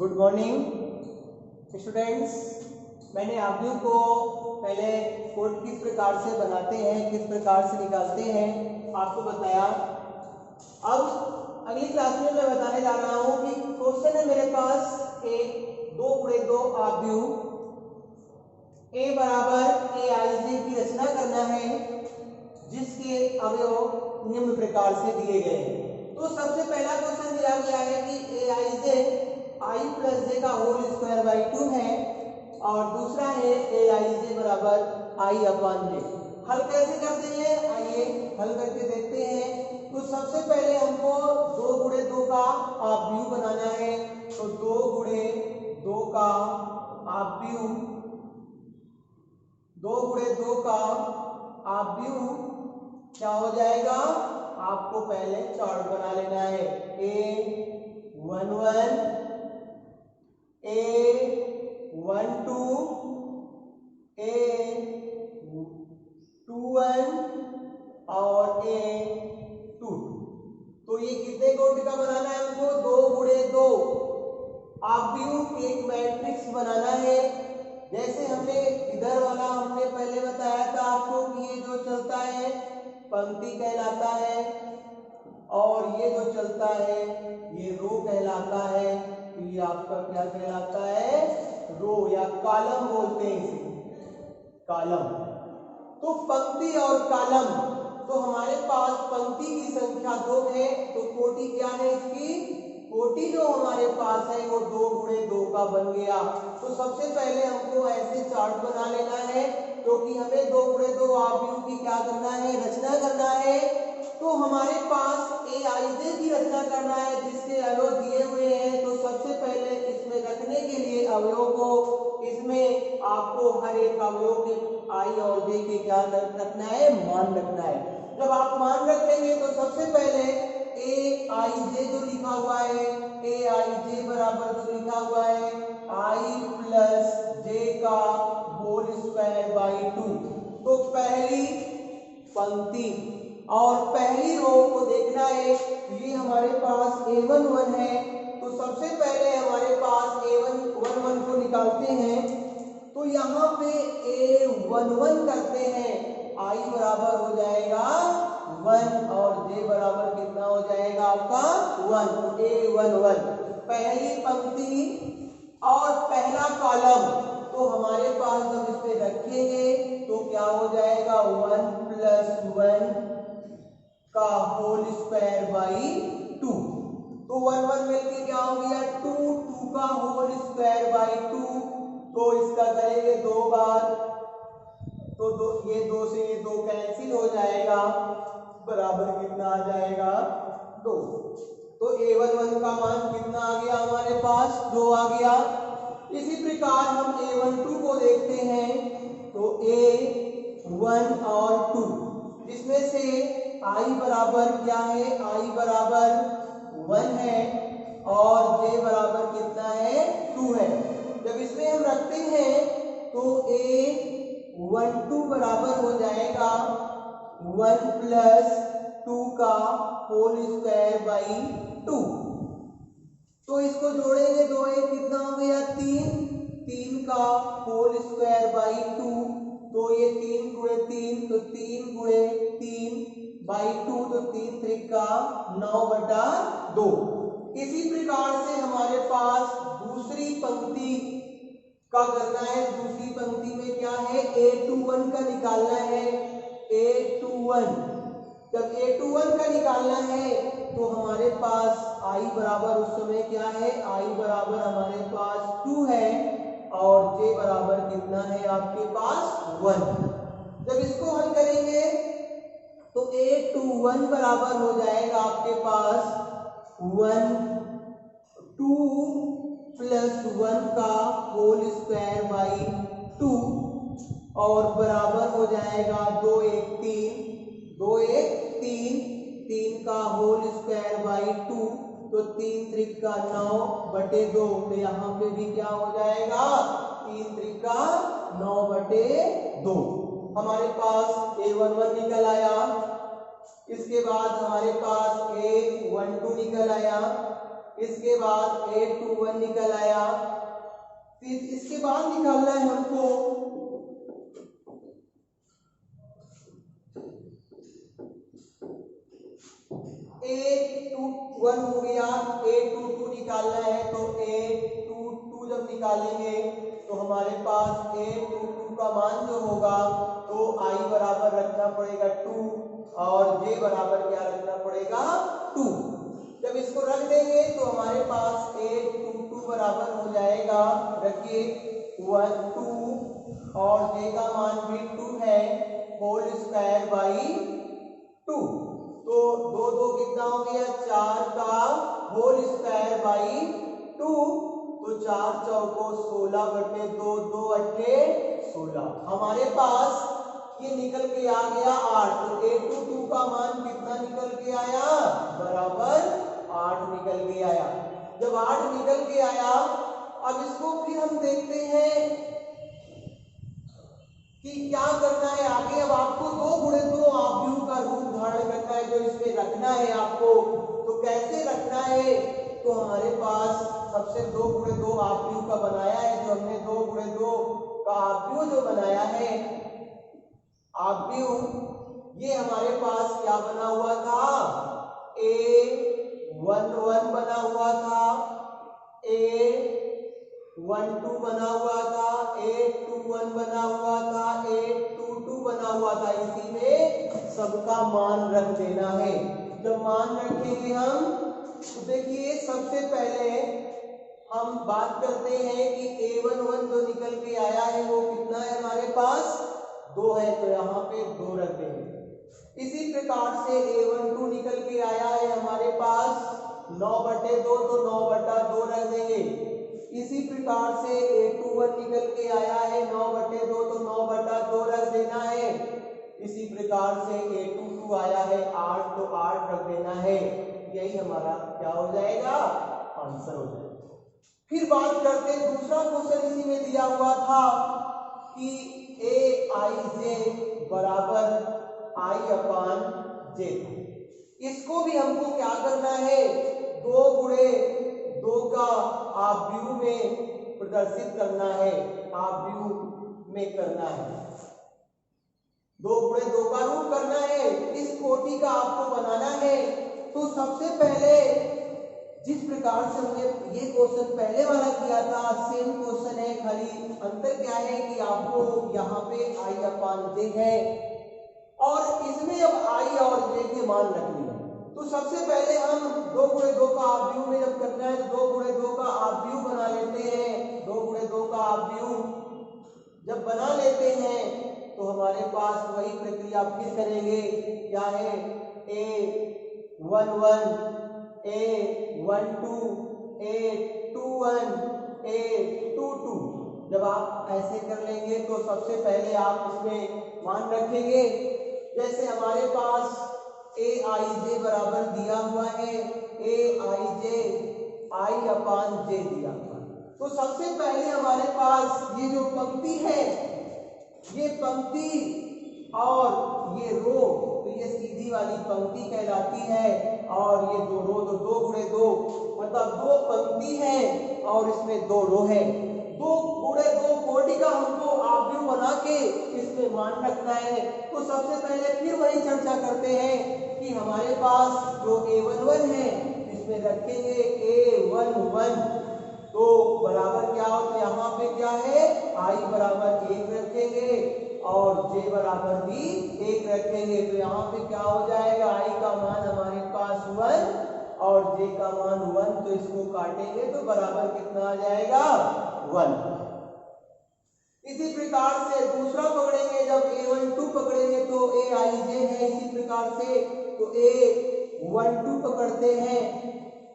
Good morning students. मैंने आप लोगों को पहले कोड किस प्रकार से बनाते हैं, किस प्रकार से निकालते हैं आपको बताया। अब अगली क्लास में मैं बताने जा रहा हूं कि क्वेश्चन है मेरे पास एक 2 × 2 आव्यूह ए बराबर ए आई जे की रचना करना है जिसके अवयव निम्न प्रकार से दिए गए हैं। तो सबसे पहला क्वेश्चन दिया गया है कि ए आई जे आई प्लस जे का होल स्क्वायर बाई 2 है और दूसरा है ए आई जे बराबर आई अपॉन जे। हल कैसे करते हैं, आइए हल करके देखते हैं। तो सबसे पहले हमको 2 × 2 का आव्यूह बनाना है। तो 2 × 2 का आव्यूह, 2 × 2 का आव्यूह क्या हो जाएगा, आपको पहले चार्ट बना लेना है। A11 A12 A21 और A22। तो ये कितने कोटि का बनाना है हमको, 2 × 2 आव्यूह एक मैट्रिक्स बनाना है। जैसे हमने इधर वाला हमने पहले बताया था आपको कि ये जो चलता है पंक्ति कहलाता है और ये जो चलता है ये रो कहलाता है। तो ये आपका क्या कहलाता है, रो या कॉलम बोलते हैं इसे, कॉलम। तो पंक्ति और कॉलम, तो हमारे पास पंक्ति की संख्या 2 है तो कोटि क्या है इसकी, कोटि जो हमारे पास है वो 2 × 2 का बन गया। तो सबसे पहले हमको ऐसे चार्ट बना लेना है क्योंकि हमें 2 × 2 आव्यूह की क्या करना है, रचना करना है। तो हमारे पास ए आई जे की रचना करना है जिसके अवयव दिए हुए हैं। तो सबसे पहले इसमें रखने के लिए अवयव को, इसमें आपको हर एक अवयव के आई और जे के क्या रखना है, मान रखना है। जब आप मान रखेंगे तो सबसे पहले ए आई जे जो लिखा हुआ है, ए आई जे बराबर जो लिखा हुआ है आई प्लस जे का होल स्क्वायर बाई 2। तो पहली पंक्ति और पहली रो को देखना है, ये हमारे पास A11 है। तो सबसे पहले हमारे पास A11 को निकालते हैं। तो यहाँ पे A11 करते हैं, I बराबर हो जाएगा 1 और J बराबर कितना हो जाएगा आपका 1। तो A11 पहली पंक्ति और पहला कॉलम, तो हमारे पास जब इस पे रखेंगे तो क्या हो जाएगा 1 + 1 का होल स्क्वायर बाई 2। तो 1 1 मिलके क्या हो गया 2, 2 का होल स्क्वायर बाई 2। तो इसका करेंगे 2 बार तो ये 2 से ये 2 कैंसिल हो जाएगा, बराबर कितना आ जाएगा 2। तो A11 का मान कितना आ गया हमारे पास, 2 आ गया। इसी प्रकार हम A12 को देखते हैं। तो A1 और 2 इसमें से I बराबर क्या है, I बराबर 1 है और J बराबर कितना है 2 है। जब इसमें हम रखते हैं तो A12 बराबर हो जाएगा 1 + 2 का होल स्क्वायर बाई 2। तो इसको जोड़ेंगे 2 1 कितना हो गया 3, 3 का होल स्क्वायर बाई 2। तो ये 3 × 3 तो 3 × 3 बाई 2 तो 3 3 का 9/2। इसी प्रकार से हमारे पास दूसरी पंक्ति का करना है। दूसरी पंक्ति में क्या है, A21 का निकालना है। A21 जब A21 का निकालना है तो हमारे पास I बराबर उस समय क्या है, I बराबर हमारे पास 2 है और J बराबर कितना है आपके पास 1। जब इसको हल करेंगे तो A21 बराबर हो जाएगा आपके पास 1 2 + 1 का होल स्क्वायर बाई 2 और बराबर हो जाएगा 2 1 3, 2 1 3, 3 का होल स्क्वायर बाई 2 तो 3 3 का 9/2। तो यहाँ पे भी क्या हो जाएगा 3 3 का 9/2। हमारे पास A11 निकल आया। इसके बाद हमारे पास A12 निकल आया। इसके बाद A21 निकल आया। फिर इसके बाद निकालना है हमको A21 हो गया, A22 निकालना है तो A22 जब निकालेंगे तो हमारे पास A22 का मान जो होगा तो I बराबर रखना पड़ेगा 2 और J बराबर क्या रखना पड़ेगा 2। जब इसको रख देंगे तो हमारे पास A22 बराबर हो जाएगा, रखिए 1 2 और J का मान भी 2 है, होल स्क्वायर बाई 2। तो 2 2 कितना हो गया 4 का होल स्क्वायर बाई 2। तो 4 चौको 16 बटे 2 2 अट्ठे 16। हमारे पास ये निकल के आ गया 8। तो A22 का मान कितना निकल के आया बराबर 8 निकल के आया। जब 8 निकल के आया अब इसको फिर हम देखते हैं कि क्या करना है आगे। अब आपको 2 गुणे 2 आव्यूह का रूप धारण करना है जो इसमें रखना है आपको। तो कैसे रखना है, तो हमारे पास सबसे 2 गुणे 2 आव्यूह का बनाया है, जो हमने 2 गुणे 2 का आव्यूह जो बनाया है आव्यूह, ये हमारे पास क्या बना हुआ था A11 बना हुआ था, A12 बना हुआ था, A21 बना हुआ था, A22 बना हुआ था। इसी में सबका मान रख देना है। जब मान रखेंगे हम तो देखिए सबसे पहले हम बात करते हैं कि A11 जो निकल के आया है वो कितना है हमारे पास 2 है, तो यहाँ पे 2 रख देंगे। इसी प्रकार से A12 निकल के आया है हमारे पास 9 बटे 2, तो 9 बटा 2 रख देंगे। इसी प्रकार से A21 निकल के आया है 9 बटे 2, तो 9 बटा 2 रख देना है। इसी प्रकार से A22 आया है 8, तो 8 रख देना है। यही हमारा क्या हो जाएगा आंसर हो जाएगा। फिर बात करते हैं दूसरा क्वेश्चन इसी में दिया हुआ था कि Aij बराबर I/J। इसको भी हमको क्या करना है 2 गुणे 2 का आव्यूह में प्रदर्शित करना है, आव्यूह में करना है, 2 गुणे 2 का रूप करना है। इस कोटि का आपको बनाना है। तो सबसे पहले जिस प्रकार से हमने ये क्वेश्चन पहले वाला किया था सेम क्वेश्चन है, खाली अंतर क्या है कि आपको यहाँ पे I/J है और इसमें अब I और J के मान रखने हैं। तो सबसे पहले हम 2 गुणे 2 का आव्यूह में जब करना है तो 2 गुणे 2 का आव्यूह बना लेते हैं। 2 गुणे 2 का आव्यूह जब बना लेते हैं तो हमारे पास वही प्रक्रिया फिर करेंगे। क्या है A11 A12 A21 A22। जब आप ऐसे कर लेंगे तो सबसे पहले आप इसमें मान रखेंगे। जैसे हमारे पास Aij बराबर दिया हुआ है, Aij I/J दिया हुआ है। तो सबसे पहले हमारे पास ये जो पंक्ति है, ये पंक्ति और ये रो, तो ये सीधी वाली पंक्ति कहलाती है और ये 2 रो, तो 2 गुणे 2 मतलब 2 पंक्ति है और इसमें 2 रो है। 2 गुणे 2 कोटि का हमको आव्यूह बना के इसमें मान रखना है। तो सबसे पहले फिर वही चर्चा करते हैं कि हमारे पास जो A11 है इसमें रखेंगे A11, तो बराबर क्या हो, तो यहाँ पे क्या है I बराबर 1 रखेंगे और J बराबर भी 1 रखेंगे। तो यहाँ पे क्या हो जाएगा I का मान हमारे पास 1 और J का मान 1, तो इसको काटेंगे तो बराबर कितना आ जाएगा 1। इसी प्रकार से दूसरा पकड़ेंगे, जब A12 पकड़ेंगे तो Aij है। इसी प्रकार से तो A12 पकड़ते हैं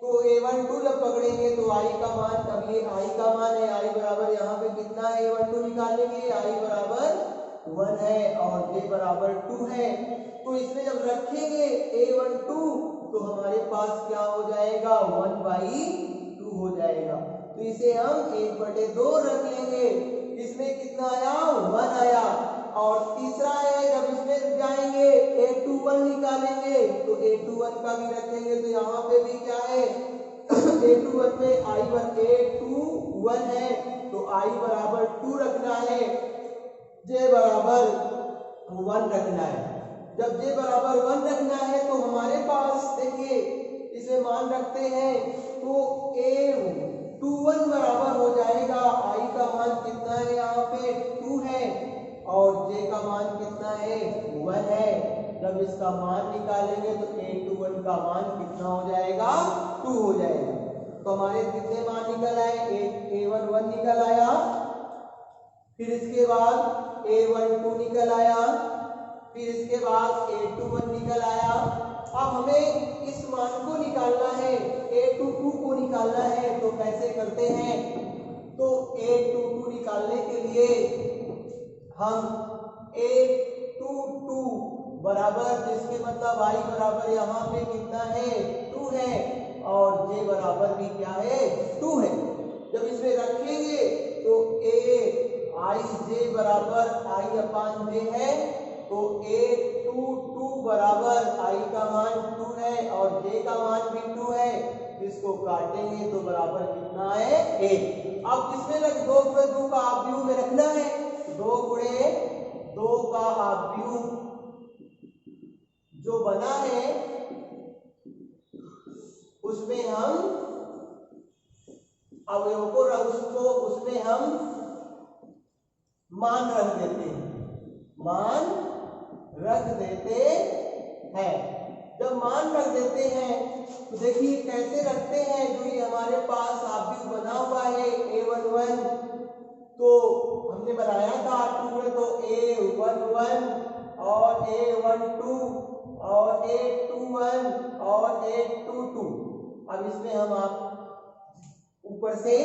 तो A12 जब पकड़ेंगे तो I का मान, अब ये I का मान है, I बराबर यहाँ पे कितना है A12 निकालने के लिए I बराबर 1 है और J बराबर 2 है। तो इसमें जब रखेंगे A12 तो हमारे पास क्या हो जाएगा 1/2 हो जाएगा। तो इसे हम 1/2 रख लेंगे। इसमें कितना आया 1 आया। और तीसरा है जब इसमें जाएंगे A21 निकालेंगे तो A21 का भी रखेंगे, तो यहाँ पे भी क्या है A21 में I1 A21 है तो i बराबर 2 रखना है, j बराबर 1 रखना है। जब j बराबर 1 रखना है तो हमारे पास देखिए इसे मान रखते हैं तो a21 बराबर हो जाएगा, i का मान कितना है यहाँ पे 2 है और j का मान कितना है 1 है। जब इसका मान निकालेंगे तो a21 का मान कितना हो जाएगा 2 हो जाएगा। तो हमारे कितने मान निकल आए, a11 निकल आया, फिर इसके बाद a12 निकल आया, फिर इसके बाद a21 निकल आया। अब हमें इस मान को निकालना है, a22 को निकालना है, तो कैसे करते हैं, तो a22 निकालने के लिए हम a22 बराबर, जिसके मतलब i बराबर यहाँ पे कितना है 2 है और j बराबर भी क्या है 2 है। जब इसमें रखेंगे तो i j बराबर i अपान j है, तो a22 बराबर i का मान 2 है और j का मान भी 2 है। इसको काटेंगे तो बराबर कितना है 1। अब किसमें रख 2 गुणे 2 का आव्यूह में रखना है, 2 गुणे 2 का आव्यूह जो बना है उसमें हम अवयव को उसमें हम मान रख देते हैं, मान रख देते हैं। जब मान रख देते हैं तो देखिए कैसे रखते हैं, जो ये हमारे पास आव्यूह बना हुआ है a11 तो हमने बनाया था 2 तो a11 और a12 और a21 और a22। अब इसमें हम आप ऊपर से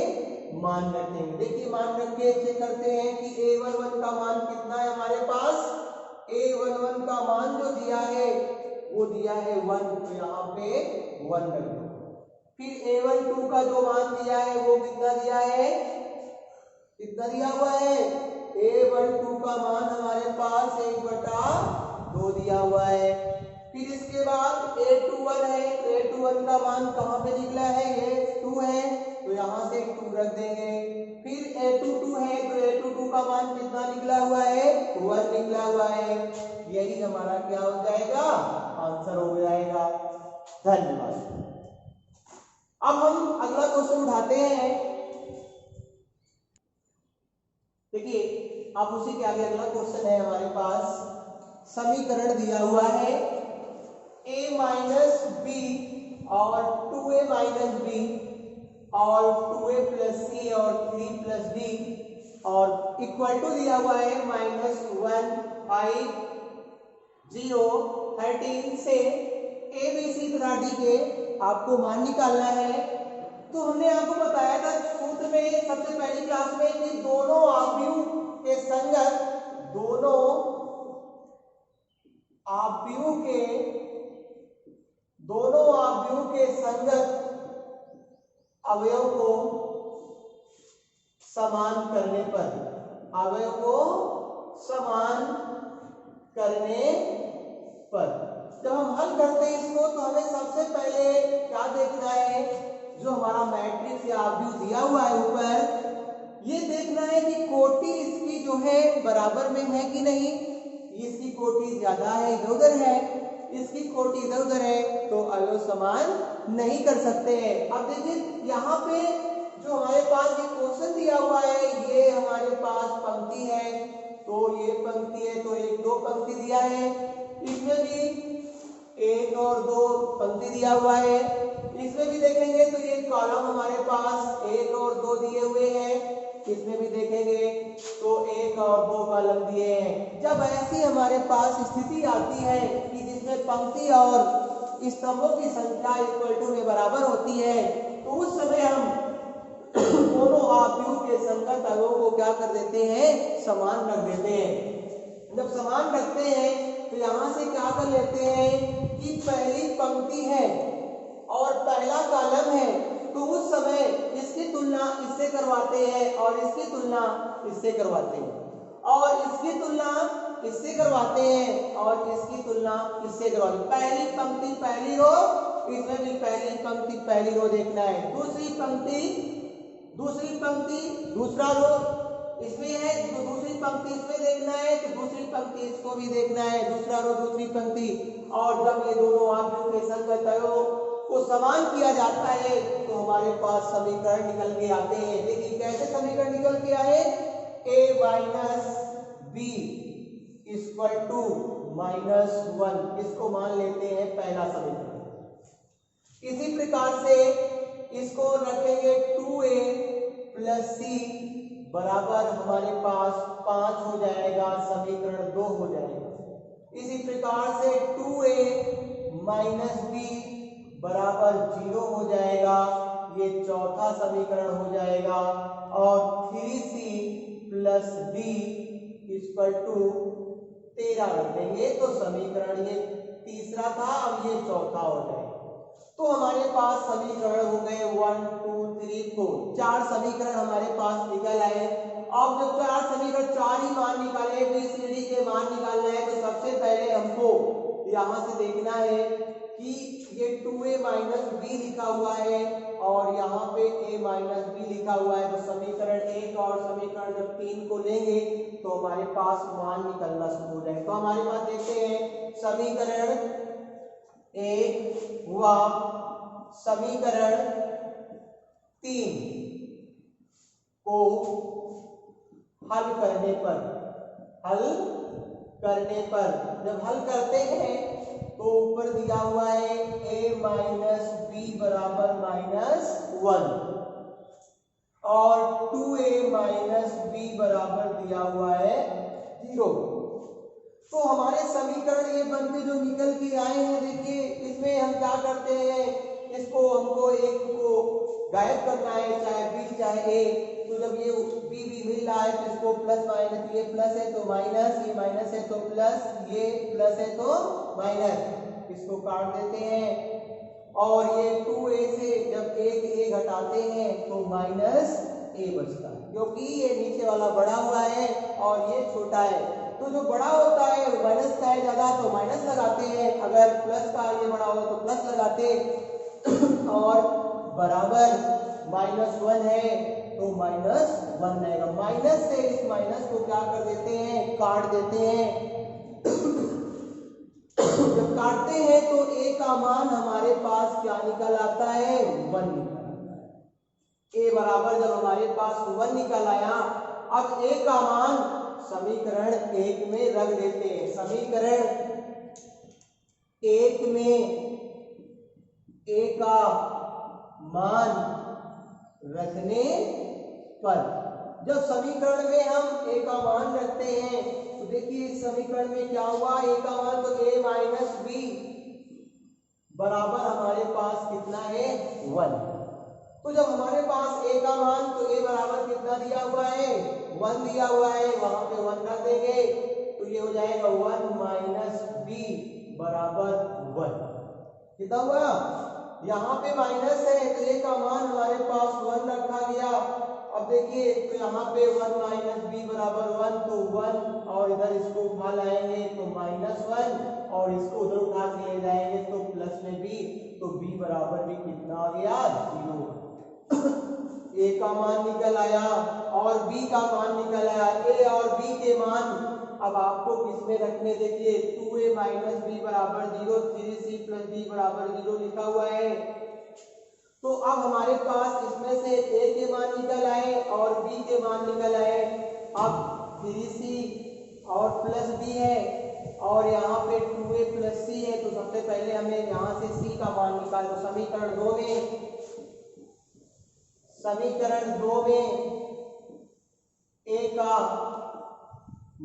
मान रखेंगे। देखिए मान रख के चेक करते हैं कि a11 का मान कितना है हमारे पास, a11 का मान जो दिया है वो दिया है 1, तो यहाँ पे 1 रख दो। फिर a12 का जो मान दिया है वो कितना दिया है, कितना दिया हुआ है, a12 का मान हमारे पास 1/2 दिया हुआ है। फिर इसके बाद a21 है, तो a21 का मान कहाँ पे निकला है, ये 2 है, तो यहाँ से 2 रख देंगे। फिर a22 है, तो a22 का मान कितना निकला हुआ है 1 निकला हुआ है। यही हमारा क्या हो जाएगा, आंसर हो जाएगा। धन्यवाद। अब हम अगला क्वेश्चन उठाते हैं। देखिए अब उसी के आगे अगला क्वेश्चन है हमारे पास, समीकरण दिया हुआ है a माइनस बी और 2a माइनस बी और 2a प्लस सी और 3 प्लस डी और इक्वल टू दिया हुआ है -1 5 0 13 से a b c तथा d के आपको मान निकालना है। तो हमने आपको बताया था सूत्र में सबसे पहली क्लास में कि दोनों आव्यूह के संगत, दोनों आव्यूह के संगत अवयव को समान करने पर, अवयव को समान करने पर जब हम हल करते हैं इसको तो हमें सबसे पहले क्या देखना है, जो हमारा मैट्रिक्स या आव्यूह दिया हुआ है ऊपर, ये देखना है कि कोटि इसकी जो है बराबर में है कि नहीं। इसकी कोटि ज्यादा है, इधर उधर है, इसकी कोटि इधर उधर है, तो अवयव समान नहीं कर सकते हैं। अब देखिए यहाँ पे जो हमारे पास ये क्वेश्चन दिया हुआ है, ये हमारे पास पंक्ति है, तो ये पंक्ति है, तो 1 2 पंक्ति दिया है, इसमें भी 1 और 2 पंक्ति दिया हुआ है, इसमें भी देखेंगे तो ये कॉलम हमारे पास 1 और 2 दिए हुए हैं, इसमें भी देखेंगे तो 1 और 2 कॉलम दिए हैं। जब ऐसी हमारे पास स्थिति आती है कि जिसमें पंक्ति और स्तंभों की संख्या इक्वल टू में बराबर होती है, तो उस समय हम दोनों आव्यूह के संगत अवयवों को क्या कर देते हैं, समान रख देते हैं। जब समान रखते हैं तो यहाँ से क्या कर लेते हैं कि पहली पंक्ति है और पहला कॉलम है, तो उस समय इसकी तुलना इससे करवाते हैं और इसकी तुलना इससे करवाते हैं और इसकी तुलना इससे करवाते हैं और इसकी तुलना इससे करवाते हैं। पहली पंक्ति पहली रो, इसमें भी पहली पंक्ति पहली रो देखना है, दूसरी पंक्ति दूसरी पंक्ति दूसरा रो इसमें है, तो दूसरी पंक्ति इसमें देखना है, तो दूसरी पंक्ति इसको भी देखना है, दूसरा रो दूसरी पंक्ति। और जब ये दोनों आव्यूह के संगतयों को समान किया जाता है तो हमारे पास समीकरण निकल के आते हैं। देखिए कैसे समीकरण निकल के आए, a minus B equal to -1, इसको मान लेते हैं पहला समीकरण। इसी प्रकार से इसको रखेंगे 2a प्लस सी बराबर हमारे पास 5 हो जाएगा, समीकरण 2 हो जाएगा। इसी प्रकार से 2a माइनस बी बराबर 0 हो जाएगा, ये चौथा समीकरण हो जाएगा। और 3c plus D equal to 13 रख देंगे तो समीकरण ये तीसरा था, अब ये चौथा हो जाएगा। तो हमारे पास समीकरण हो गए 1 2 3 4, 4 समीकरण हमारे पास निकल आए। अब जब 4 समीकरण 4 ही मान निकाले, ABCD के मान निकालना है, तो सबसे पहले हमको यहां से देखना है कि ये 2a माइनस बी लिखा हुआ है और यहाँ पे a माइनस बी लिखा हुआ है, तो समीकरण 1 और समीकरण जब 3 को लेंगे तो हमारे पास मान निकलना शुरू हो जाएगा। तो हमारे पास देखते हैं समीकरण 1 व समीकरण 3 को हल करने पर जब हल करते हैं तो ऊपर दिया हुआ है a माइनस बी बराबर -1 और 2a माइनस बी बराबर दिया हुआ है 0। तो हमारे समीकरण ये बनते जो निकल के आए हैं, देखिए इसमें हम क्या करते हैं, इसको हमको एक को गायब करना है, चाहे बी चाहे ए। तो जब ये बी मिल रहा है तो इसको प्लस माइनस, ये प्लस है तो माइनस, ये माइनस है तो प्लस, ये प्लस है तो माइनस, इसको काट देते हैं। और ये 2a से जब एक a घटाते हैं तो माइनस a बचता है, क्योंकि ये नीचे वाला बड़ा हुआ है और ये छोटा है। तो जो बड़ा होता है माइनस का है ज्यादा तो माइनस लगाते हैं, अगर प्लस का ये बड़ा होगा तो प्लस लगाते और बराबर -1 है तो -1 आएगा। माइनस से इस माइनस को क्या कर देते हैं, काट देते हैं। जब काटते हैं तो a का मान हमारे पास क्या निकल आता है, 1 निकल आता है। a बराबर जब हमारे पास 1 निकल आया, अब a का मान समीकरण 1 में रख देते हैं। समीकरण 1 में a का मान रखने पर, जब समीकरण में हम a का मान रखते हैं तो देखिए इस समीकरण में क्या हुआ, a का मान तो a माइनस बी बराबर हमारे पास कितना है, 1। तो जब हमारे पास a का मान तो a बराबर कितना दिया हुआ है, 1 दिया हुआ है, वहां पे 1 रख देंगे तो ये हो जाएगा 1 माइनस बी बराबर 1। कितना हुआ, यहाँ पे माइनस है तो a का मान हमारे पास 1 रखा गया। अब देखिए तो यहाँ पे 1 माइनस बी बराबर 1, तो 1 और इधर इसको उठा लाएंगे तो -1 और इसको उधर उठा के ले जाएंगे तो प्लस में b, तो b बराबर भी कितना आ गया, 0। a का मान निकल आया और b का मान निकल आया। a और b के मान अब आपको किसमें रखने, देखिए 2a माइनस बी बराबर 0, 3c प्लस d बराबर 0 लिखा हुआ है। तो अब हमारे पास इसमें से a के मान निकल आए और b के मान निकल आए। अब 3c और प्लस b है और यहाँ पे 2a प्लस c है, तो सबसे पहले हमें यहाँ से c का मान निकाल दो। समीकरण 2 में a का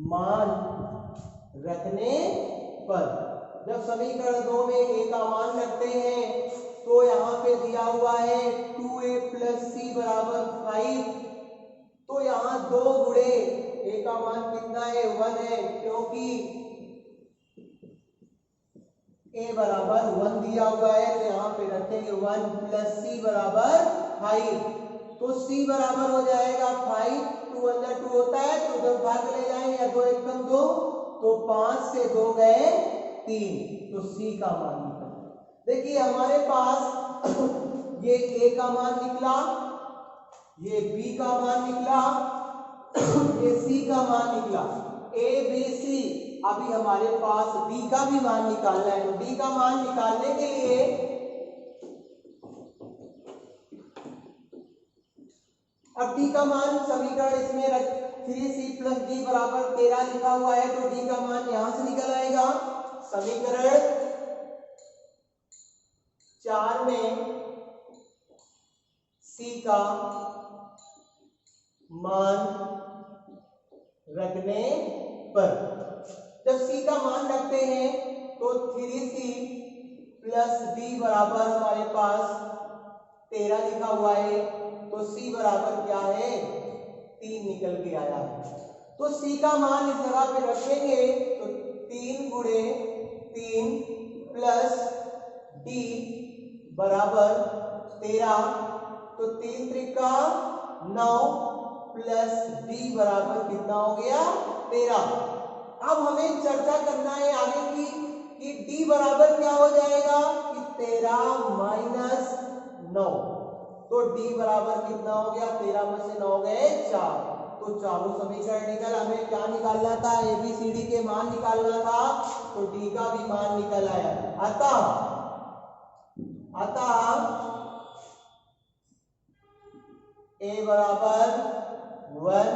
मान रखने पर, जब समीकरण 2 में a का मान रखते हैं तो यहाँ पे दिया हुआ है 2a प्लस सी बराबर 5, तो यहाँ 2 गुणे a का मान कितना है, 1 है, क्योंकि a बराबर 1 दिया हुआ है तो यहाँ पे रखेंगे 1 प्लस सी बराबर 5, तो c बराबर हो जाएगा 5, 2 अंदर 2 होता है तो जब भाग ले जाएंगे 2 एकम 2, तो 5 से 2 गए 3, तो c का मान निकला। देखिए हमारे पास ये a का मान निकला, ये बी का मान निकला, ये सी का मान निकला, ए बी सी। अभी हमारे पास डी का भी मान निकालना है। तो डी का मान निकालने के लिए अब डी का मान समीकरण इसमें रख, 3c प्लस डी बराबर 13 लिखा हुआ है, तो डी का मान यहां से निकल आएगा। समीकरण 4 में c का मान रखने पर, जब c का मान रखते हैं तो 3c प्लस d बराबर हमारे पास 13 लिखा हुआ है, तो c बराबर क्या है 3 निकल के आया है। तो c का मान इस जगह पे रखेंगे तो 3 गुणे 3 प्लस d बराबर 13, तो 3 त्रिका 9 प्लस d बराबर कितना हो गया 13। अब हमें चर्चा करना है आगे की कि d बराबर क्या हो जाएगा कि 13 माइनस 9, तो d बराबर कितना हो गया 13 में से 9 गए 4, तो चारों समीकरण निकल। हमें क्या निकालना था, ए बी सी डी के मान निकालना था, तो d का भी मान निकल आया। अतः a बराबर 1,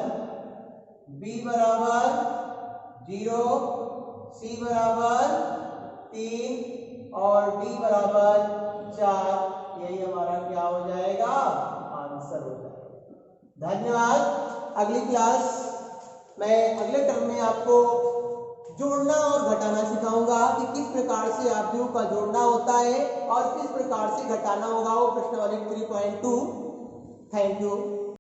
b बराबर 0, c बराबर 3 और d बराबर 4, यही हमारा क्या हो जाएगा आंसर हो जाएगा। धन्यवाद। अगली क्लास मैं अगले टर्म में आपको जोड़ना और घटाना सिखाऊंगा कि किस प्रकार से आव्यूह का जोड़ना होता है और किस प्रकार से घटाना होगा, वो प्रश्नावली 3.2। Thank you.